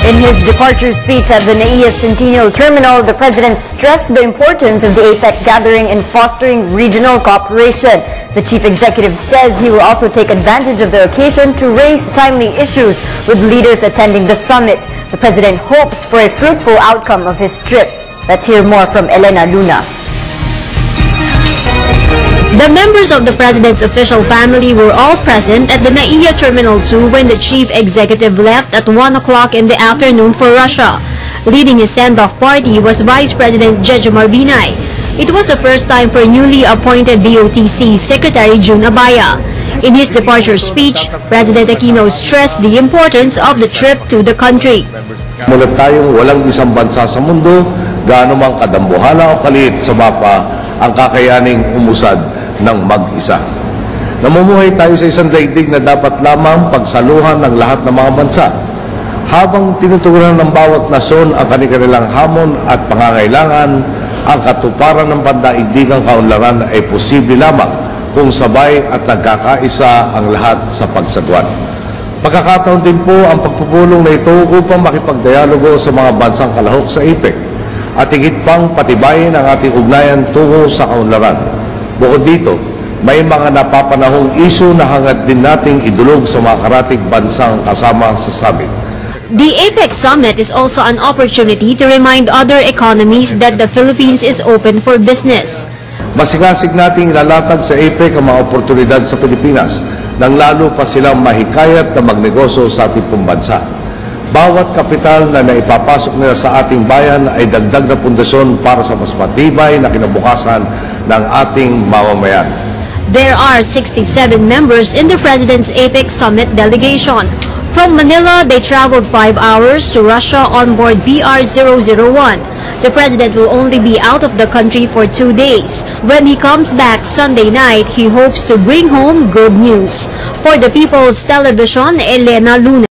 In his departure speech at the NAIA Centennial Terminal, the President stressed the importance of the APEC gathering in fostering regional cooperation. The Chief Executive says he will also take advantage of the occasion to raise timely issues with leaders attending the summit. The President hopes for a fruitful outcome of his trip. Let's hear more from Elena Luna. The members of the President's official family were all present at the NAIA Terminal 2 when the Chief Executive left at 1 o'clock in the afternoon for Russia. Leading his send-off party was Vice President Jejomar Binay. It was the first time for newly appointed DOTC Secretary June Abaya. In his departure speech, President Aquino stressed the importance of the trip to the country. Mula tayong walang isang bansa sa mundo, gaano mang kadambuhala o kaliit sa mapa ang kakayaning umusad ng mag-isa. Namumuhay tayo sa isang daigdig na dapat lamang pagsaluhan ng lahat ng mga bansa. Habang tinutugunan ng bawat nasyon ang kanilang hamon at pangangailangan, ang katuparan ng pandaigdigang kaunlaran ay posible lamang kung sabay at nagkakaisa ang lahat sa pagsagwan. Pagkakataon din po ang pagpupulong na ito upang makipagdialogo sa mga bansang kalahok sa APEC at higit pang patibayin ang ating ugnayan tungo sa kaunlaran. Bukod dito, may mga napapanahong isyu na hangad din nating idulog sa mga karatig bansang kasama sa summit. The APEC summit is also an opportunity to remind other economies that the Philippines is open for business. Masigasig nating ilalatag sa APEC ang mga oportunidad sa Pilipinas nang lalo pa silang mahikayat na magnegosyo sa ating pambansa. Bawat kapital na naipapasok nila sa ating bayan ay dagdag na pundasyon para sa mas matibay na kinabukasan ng ating mamamayan. There are 67 members in the President's APEC Summit delegation. From Manila, they traveled 5 hours to Russia on board BR-001. The President will only be out of the country for 2 days. When he comes back Sunday night, he hopes to bring home good news. For the People's Television, Elena Luna.